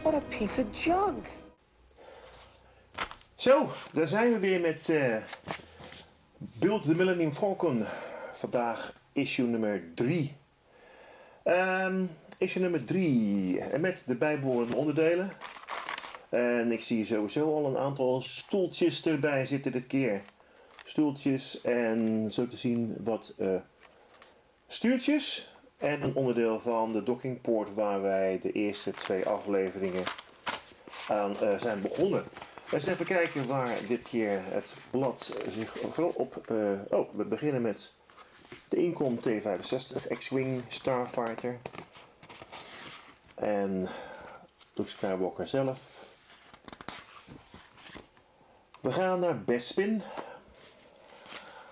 What a piece of junk. Zo, daar zijn we weer met Build the Millennium Falcon. Vandaag issue nummer 3. Issue nummer 3. En met de bijbehorende onderdelen. En ik zie sowieso al een aantal stoeltjes erbij zitten dit keer. Stoeltjes en zo te zien wat stuurtjes. En een onderdeel van de dockingpoort waar wij de eerste 2 afleveringen aan zijn begonnen. Eens even kijken waar dit keer het blad zich vooral op... we beginnen met de Incom T65 X-Wing Starfighter. En Luke Skywalker zelf. We gaan naar Bespin,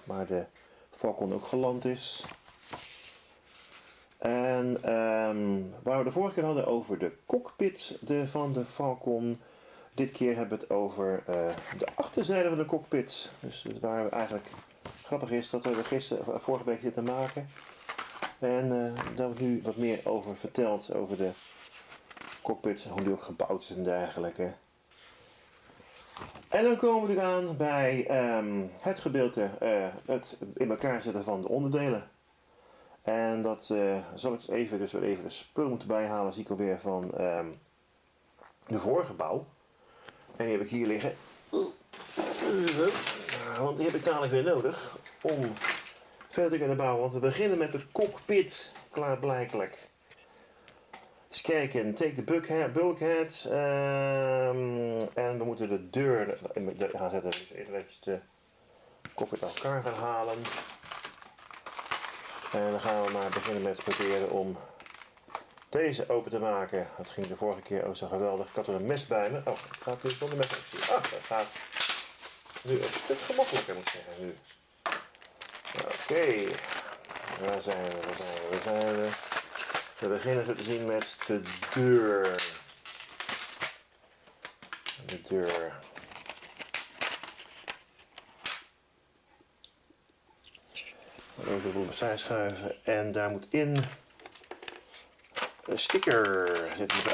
waar de Falcon ook geland is. En waar we de vorige keer hadden over de cockpit van de Falcon. Dit keer hebben we het over de achterzijde van de cockpit. Dus waar we eigenlijk grappig is dat we er vorige week zitten maken. En daar wordt nu wat meer over verteld, over de cockpit, hoe die ook gebouwd is en dergelijke. En dan komen we er aan bij het gedeelte, het in elkaar zetten van de onderdelen. En dat zal ik dus weer even de spullen moeten bijhalen, zie ik alweer van de vorige bouw. En die heb ik hier liggen. Want die heb ik dadelijk weer nodig om verder te kunnen bouwen. Want we beginnen met de cockpit, klaarblijkelijk. Eens kijken, take the bulkhead. En we moeten de deur gaan zetten. Dus even de cockpit uit elkaar gaan halen. En dan gaan we maar beginnen met proberen om deze open te maken. Dat ging de vorige keer ook zo geweldig. Ik had er een mes bij me. Oh, het gaat nu zonder mes actie. Ah, dat gaat nu een stuk gemakkelijker, moet ik zeggen. Nu. Oké. Waar zijn we? We beginnen zo te zien met de deur. De deur. Even de boel opzij schuiven. En daar moet in een sticker zitten. Oh,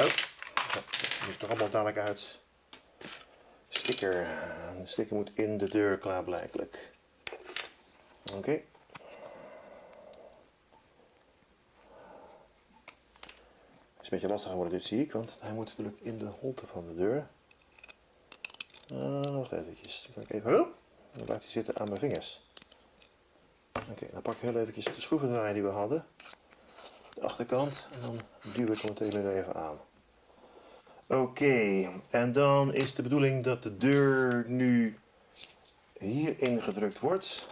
dat moet er allemaal dadelijk uit. Sticker. De sticker moet in de deur klaarblijkelijk. Oké. Is een beetje lastig geworden dit, zie ik, want hij moet natuurlijk in de holte van de deur. Nog eventjes. Dan kan ik even. Dan blijft hij zitten aan mijn vingers. Oké, dan pak ik heel eventjes de schroevendraaier die we hadden. De achterkant. En dan duw ik hem meteen weer even aan. Oké, en dan is de bedoeling dat de deur nu hier ingedrukt wordt.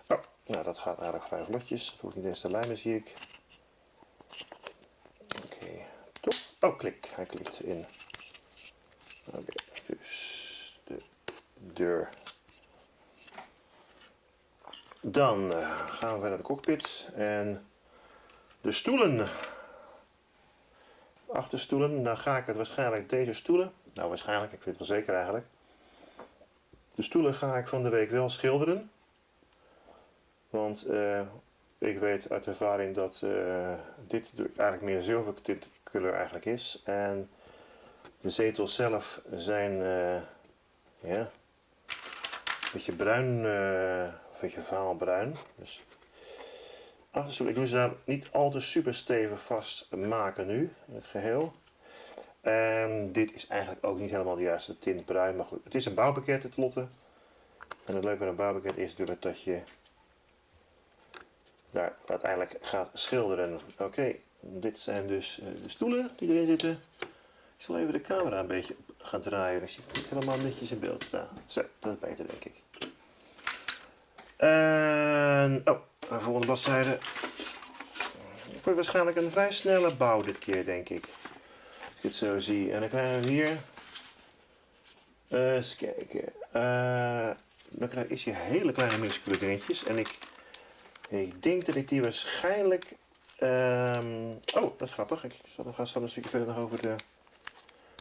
Oh, nou dat gaat eigenlijk vrij vlotjes. Het hoeft niet eens te lijmen, zie ik. Oké, top. Oh, klik. Hij klikt in. Oké, dus de deur. Dan gaan we naar de cockpit en de stoelen. Achterstoelen, nou ga ik het waarschijnlijk deze stoelen. Nou waarschijnlijk, ik weet het wel zeker eigenlijk. De stoelen ga ik van de week wel schilderen. Want ik weet uit ervaring dat dit eigenlijk meer zilvertint kleur eigenlijk is. En de zetels zelf zijn ja, een beetje bruin, een beetje vaalbruin. Dus achterstoel, ik doe ze daar niet al te super stevig vast maken nu, in het geheel. En dit is eigenlijk ook niet helemaal de juiste tint bruin, maar goed. Het is een bouwpakket, het lotte. En het leuke aan een bouwpakket is natuurlijk dat je daar uiteindelijk gaat schilderen. Oké, dit zijn dus de stoelen die erin zitten. Ik zal even de camera een beetje gaan draaien. Dan zie ik niet helemaal netjes in beeld staan. Zo, dat is beter denk ik. En, oh, de volgende bladzijde. Het wordt waarschijnlijk een vrij snelle bouw dit keer denk ik. Als ik het zo zie. En dan krijgen we hier. Eens kijken. Dan krijg ik hier hele kleine minuscule dingetjes. En ik denk dat ik die waarschijnlijk... oh, dat is grappig. Ik ga zo een stukje verder nog over de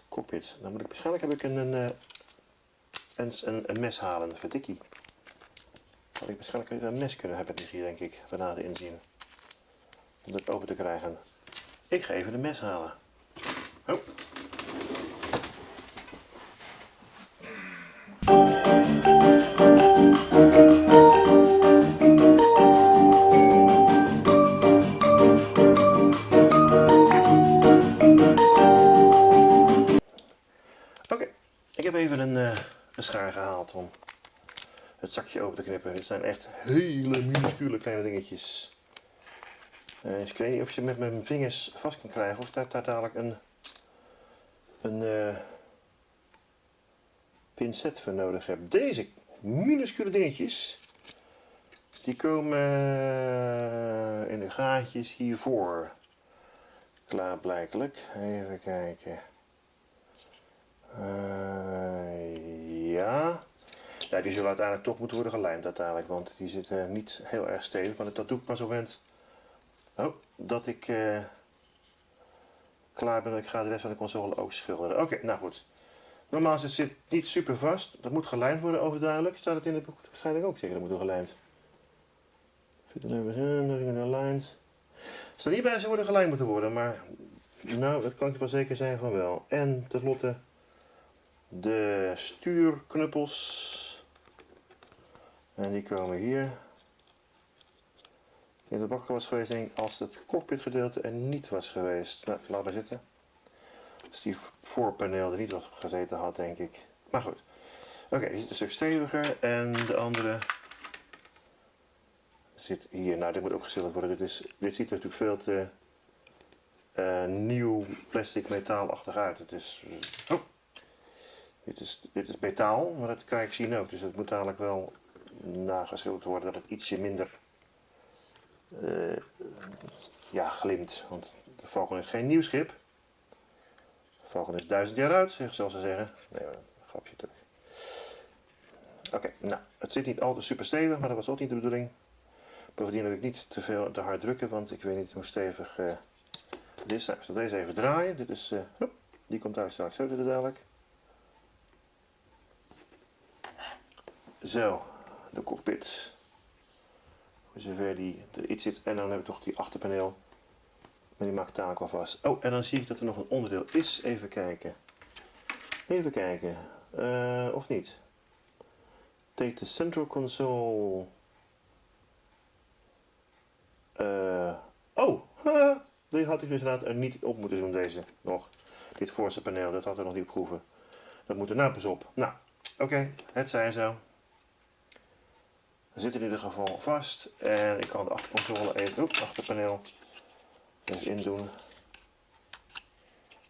cockpit. Dan moet ik waarschijnlijk heb ik een mes halen. Verdikkie. Had ik waarschijnlijk een mes kunnen hebben hier denk ik. Bij nader inzien. Om dat open te krijgen. Ik ga even een mes halen. Oh. een schaar gehaald om het zakje open te knippen. Dit zijn echt hele minuscule kleine dingetjes. Dus ik weet niet of je met mijn vingers vast kan krijgen of daar dadelijk een pincet voor nodig heb. Deze minuscule dingetjes, die komen in de gaatjes hiervoor. Klaarblijkelijk. Even kijken. Ja. Ja, die zullen uiteindelijk toch moeten worden gelijmd uiteindelijk, want die zitten niet heel erg stevig. Maar dat doe ik pas op het moment dat ik klaar ben. Ik ga de rest van de console ook schilderen. Oké, nou goed. Normaal zit het niet super vast. Dat moet gelijmd worden overduidelijk. Staat het in het boek waarschijnlijk ook zeker. Dat moet worden gelijmd. Aligned. Staat hierbij ze worden gelijmd moeten worden, maar nou, dat kan ik wel zeker zijn van wel. En tenslotte de stuurknuppels. En die komen hier. In de bakker was geweest, denk ik, als het cockpitgedeelte er niet was geweest. Nou, laat maar zitten. Als die voorpaneel er niet was gezeten had, denk ik. Maar goed. Oké, die zit een stuk steviger. En de andere zit hier. Nou, dit moet ook geschilderd worden. Dit ziet er natuurlijk veel te nieuw plastic metaalachtig uit. Het is, dit is metaal, maar dat kan ik zien ook. Dus het moet dadelijk wel nageschilderd worden dat het ietsje minder glimt. Want de Falcon is geen nieuw schip. De Falcon is 1000 jaar oud, zoals ze zeggen. Nee, een grapje natuurlijk. Oké, nou, het zit niet al te super stevig, maar dat was ook niet de bedoeling. Bovendien heb ik niet te hard drukken, want ik weet niet hoe stevig het is. Nou, ik zal deze even draaien. Dit is, die komt daar straks zo dadelijk. Zo, de cockpit. Voor zover die er iets zit. En dan heb ik toch die achterpaneel. Maar die maakt het dadelijk wel vast. Oh, en dan zie ik dat er nog een onderdeel is. Even kijken. Even kijken. Of niet. Take the central console. Die had ik dus inderdaad er niet op moeten doen, deze nog. Dit voorste paneel, dat had ik nog niet op proeven. Dat moet er nou pas op. Nou, oké, het zij zo. Zit in ieder geval vast. En ik kan de achterconsole even, achterpaneel even indoen.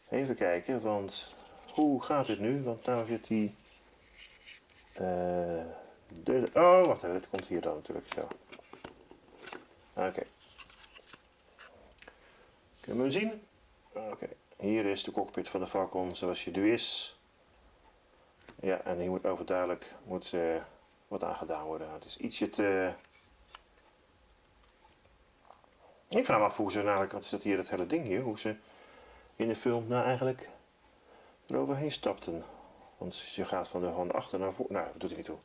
Even kijken, want hoe gaat dit nu? Want nou zit die... wacht even, dit komt hier dan natuurlijk zo. Oké. Kunnen we hem zien? Oké, hier is de cockpit van de Falcon zoals je nu is. Ja, en hier moet overduidelijk wat aan gedaan worden. Het is ietsje te... Ik vraag me af hoe ze eigenlijk, wat is dat hier, dat hele ding hier, hoe ze in de film nou eigenlijk eroverheen stapten. Want je gaat van de achter naar voor. Nou, dat doet hij niet toe.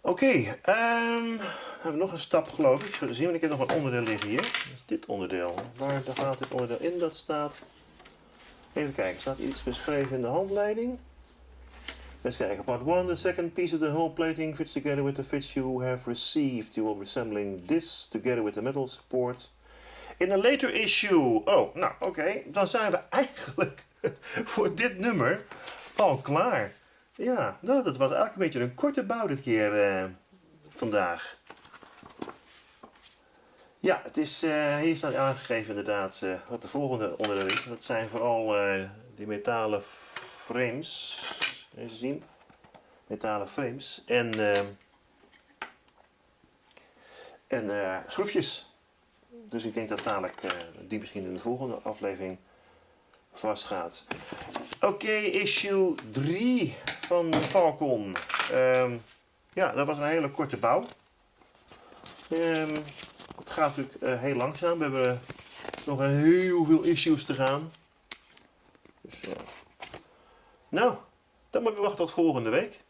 Oké, hebben we nog een stap geloof ik. Zullen we zien, want ik heb nog een onderdeel liggen hier. Dat is dit onderdeel. Waar gaat dit onderdeel in? Dat staat... Even kijken, staat iets beschreven in de handleiding? Let's kijken. Part 1, the second piece of the hull plating fits together with the fits you have received. You will be assembling this together with the metal support. In a later issue. Oh, nou oké. Dan zijn we eigenlijk voor dit nummer al klaar. Ja, nou dat was eigenlijk een beetje een korte bouw dit keer vandaag. Ja, het is, hier staat aangegeven inderdaad wat de volgende onderdeel is. Dat zijn vooral die metalen frames. Even zien. Metalen frames en schroefjes. Dus ik denk dat dadelijk die misschien in de volgende aflevering vastgaat. Oké, issue 3 van Falcon. Ja, dat was een hele korte bouw. Het gaat natuurlijk heel langzaam. We hebben nog heel veel issues te gaan. Dus, nou, dan moet we wachten tot volgende week.